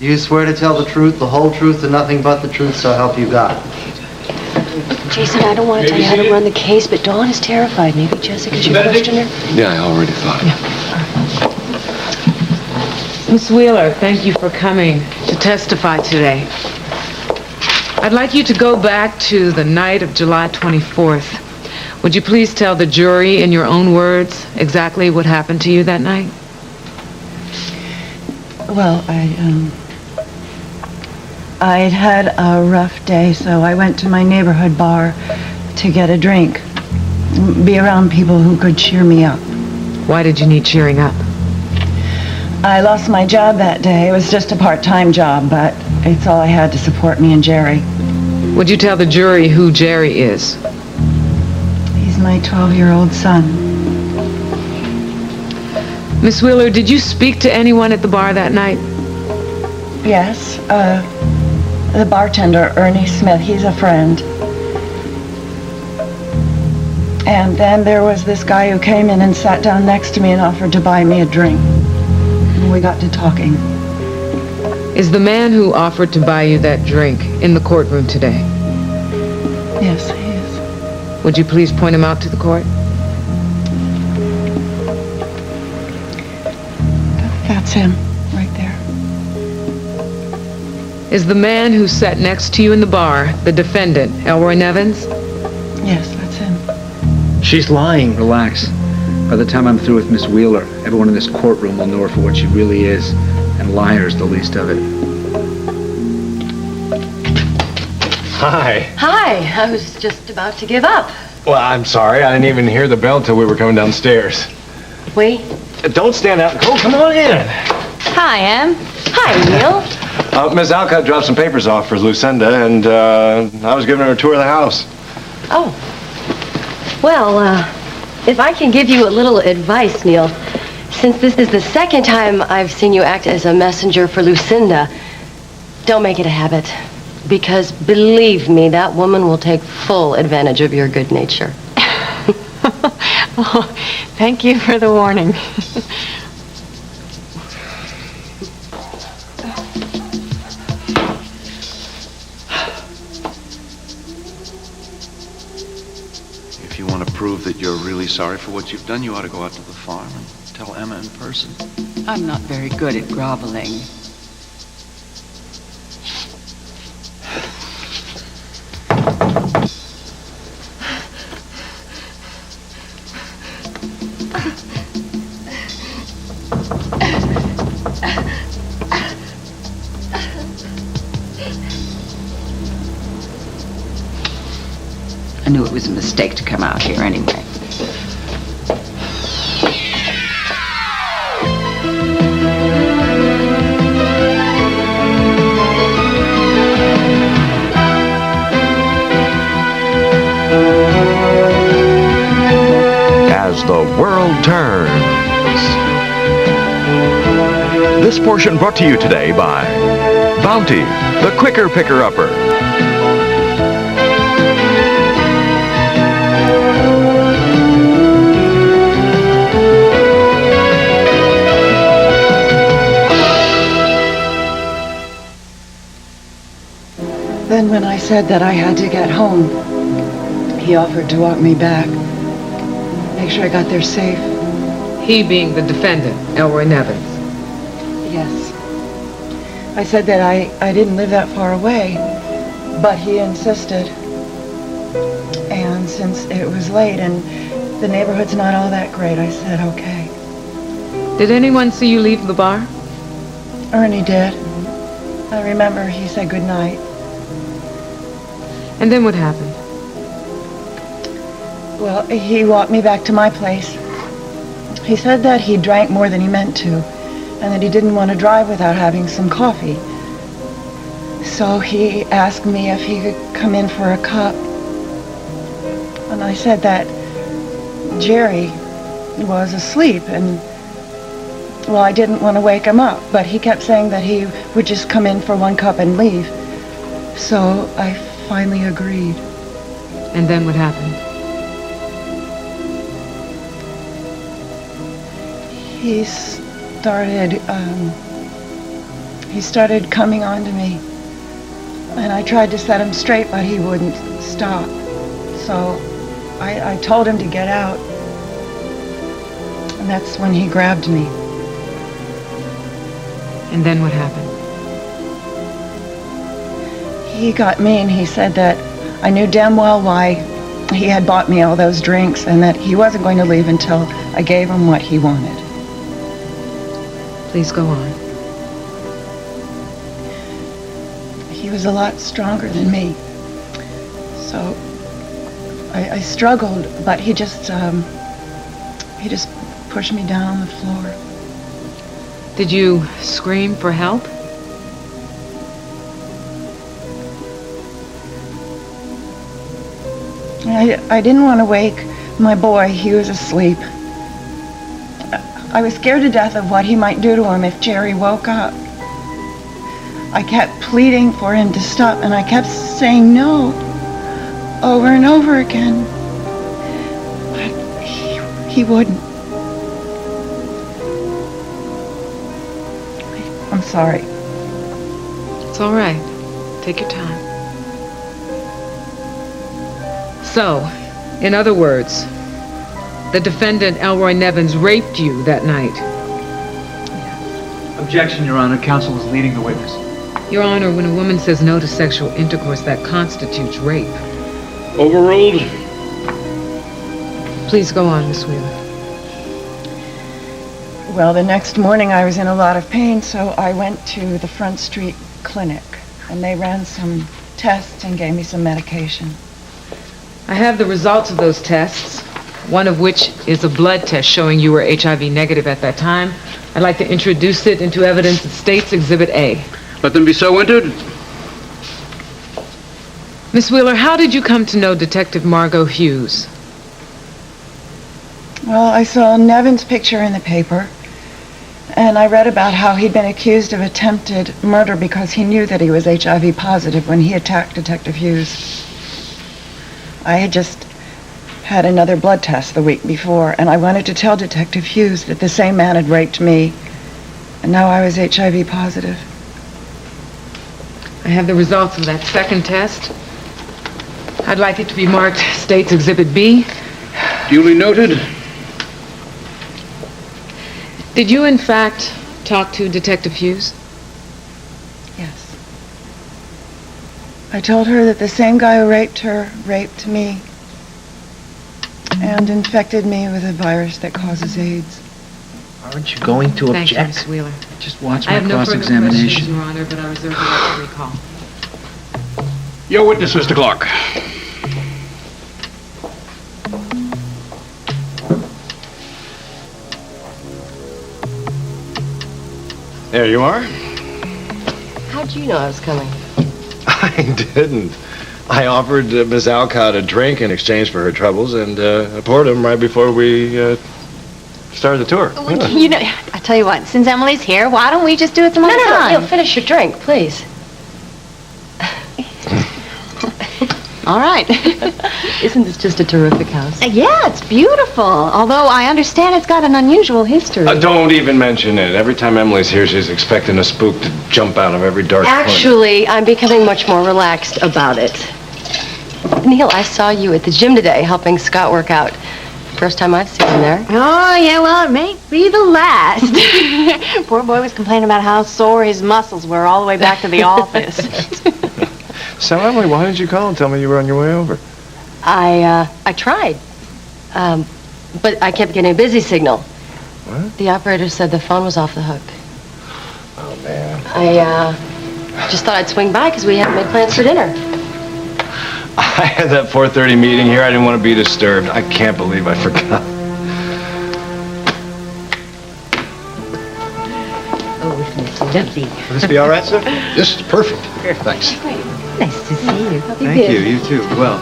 Do you swear to tell the truth, the whole truth, and nothing but the truth, so help you God? Jason, I don't want to tell you how to run the case, but Dawn is terrified. Maybe Jessica's your questioner? Yeah, I already thought. Miss Wheeler, thank you for coming to testify today. I'd like you to go back to the night of July 24th. Would you please tell the jury in your own words exactly what happened to you that night? Well, I'd had a rough day, so I went to my neighborhood bar to get a drink, be around people who could cheer me up. Why did you need cheering up? I lost my job that day. It was just a part-time job, but it's all I had to support me and Jerry. Would you tell the jury who Jerry is? He's my 12-year-old son. Miss Wheeler, did you speak to anyone at the bar that night? Yes, the bartender, Ernie Smith, he's a friend. And then there was this guy who came in and sat down next to me and offered to buy me a drink. And we got to talking. Is the man who offered to buy you that drink in the courtroom today? Yes, he is. Would you please point him out to the court? That's him, right there. Is the man who sat next to you in the bar the defendant, Elroy Nevins? Yes, that's him. She's lying. Relax. By the time I'm through with Miss Wheeler, everyone in this courtroom will know her for what she really is, and liar's the least of it. Hi. Hi. I was just about to give up. Well, I'm sorry. I didn't even hear the bell till we were coming downstairs. Wait. Don't stand out. Go, come on in. Hi, Em. Hi, Neal. Miss Alcott dropped some papers off for Lucinda, and I was giving her a tour of the house. Oh. Well, if I can give you a little advice, Neal, since this is the second time I've seen you act as a messenger for Lucinda, don't make it a habit. Because believe me, that woman will take full advantage of your good nature. Oh, thank you for the warning. If you want to prove that you're really sorry for what you've done, you ought to go out to the farm and tell Emma in person. I'm not very good at groveling. I knew it was a mistake to come out here anyway. As the world turns. This portion brought to you today by Bounty, the quicker picker-upper. Then when I said that I had to get home, he offered to walk me back. Make sure I got there safe. He being the defendant, Elroy Nevins. Yes. I said that I didn't live that far away, but he insisted. And since it was late and the neighborhood's not all that great, I said, okay. Did anyone see you leave the bar? Ernie did. I remember he said goodnight. And then what happened? Well, he walked me back to my place. He said that he drank more than he meant to, and that he didn't want to drive without having some coffee. So he asked me if he could come in for a cup. And I said that Jerry was asleep, and, well, I didn't want to wake him up, but he kept saying that he would just come in for one cup and leave. So I finally agreed. And then what happened? He he started coming on to me. And I tried to set him straight, but he wouldn't stop. So I told him to get out. And that's when he grabbed me. And then what happened? He got mean. He said that I knew damn well why he had bought me all those drinks and that he wasn't going to leave until I gave him what he wanted. Please go on. He was a lot stronger than me. So I struggled, but he just pushed me down on the floor. Did you scream for help? I didn't want to wake my boy. He was asleep. I was scared to death of what he might do to him if Jerry woke up. I kept pleading for him to stop, and I kept saying no over and over again. But he wouldn't. I'm sorry. It's all right. Take your time. So, in other words, the defendant, Elroy Nevins, raped you that night. Objection, Your Honor. Counsel is leading the witness. Your Honor, when a woman says no to sexual intercourse, that constitutes rape. Overruled. Please go on, Miss Wheeler. Well, the next morning I was in a lot of pain, so I went to the Front Street Clinic, and they ran some tests and gave me some medication. I have the results of those tests, one of which is a blood test showing you were HIV negative at that time. I'd like to introduce it into evidence at State's Exhibit A. Let them be so entered. Miss Wheeler, how did you come to know Detective Margot Hughes? Well, I saw Nevin's picture in the paper, and I read about how he'd been accused of attempted murder because he knew that he was HIV positive when he attacked Detective Hughes. I had just had another blood test the week before, and I wanted to tell Detective Hughes that the same man had raped me, and now I was HIV positive. I have the results of that second test. I'd like it to be marked State's Exhibit B. Duly noted. Did you, in fact, talk to Detective Hughes? Yes. I told her that the same guy who raped her raped me and infected me with a virus that causes AIDS. Aren't you going to Thank you, object? Miss Wheeler. Just watch I my have no further questions, cross-examination. Your Honor, but I reserve the right to recall. Your witness, Mr. Clark. There you are. How'd you know I was coming? I didn't. I offered Miss Alcott a drink in exchange for her troubles, and I poured him right before we started the tour. Well, you know, I tell you what, since Emily's here, why don't we just do it some other time? No, finish your drink, please. All right. Isn't this just a terrific house? Yeah, it's beautiful. Although I understand it's got an unusual history. Don't even mention it. Every time Emily's here, she's expecting a spook to jump out of every dark corner. Actually, I'm becoming much more relaxed about it. Neal, I saw you at the gym today helping Scott work out. First time I've seen him there. Oh, yeah, well, it may be the last. Poor boy was complaining about how sore his muscles were all the way back to the office. So, Emily, why didn't you call and tell me you were on your way over? I tried. But I kept getting a busy signal. What? The operator said the phone was off the hook. Oh, man. I just thought I'd swing by because we hadn't made plans for dinner. I had that 4:30 meeting here. I didn't want to be disturbed. I can't believe I forgot. Oh, isn't it lovely? Will this be all right, sir? This is perfect. Thanks. Nice to see you. Thank you. You too. Well.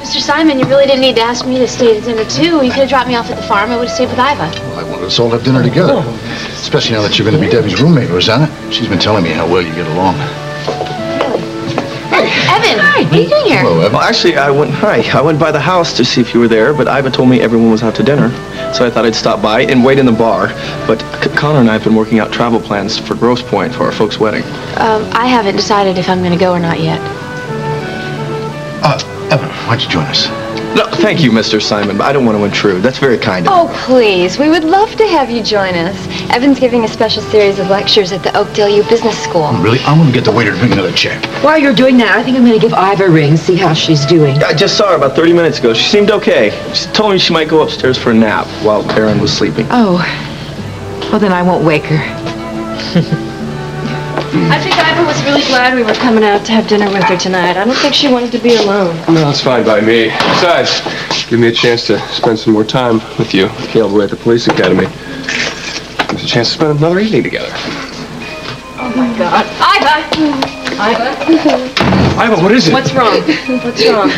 Mr. Simon, you really didn't need to ask me to stay at dinner, too. You could have dropped me off at the farm. I would have stayed with Iva. Well, I wanted us all to have dinner together. Especially now that you're going to be Debbie's roommate, Rosanna. She's been telling me how well you get along. Evan, hi, what are you doing here? Hello, Evan. Well, actually, I went by the house to see if you were there, but Iva told me everyone was out to dinner. so I thought I'd stop by and wait in the bar. But Connor and I have been working out travel plans for Grosse Pointe for our folks' wedding. I haven't decided if I'm going to go or not yet. Evan, why don't you join us? No, thank you, Mr. Simon, but I don't want to intrude. That's very kind of you. Oh, please. We would love to have you join us. Evan's giving a special series of lectures at the Oakdale U Business School. Oh, really? I'm going to get the waiter to bring another chair. While you're doing that, I think I'm going to give Iva a ring, see how she's doing. I just saw her about 30 minutes ago. She seemed okay. She told me she might go upstairs for a nap while Aaron was sleeping. Oh, well then I won't wake her. I think Iva was really glad we were coming out to have dinner with her tonight. I don't think she wanted to be alone. No, it's fine by me. Besides, give me a chance to spend some more time with you, all the way at the police academy. Gives a chance to spend another evening together. Oh my God. Iva! Iva, what is it? What's wrong? What's wrong?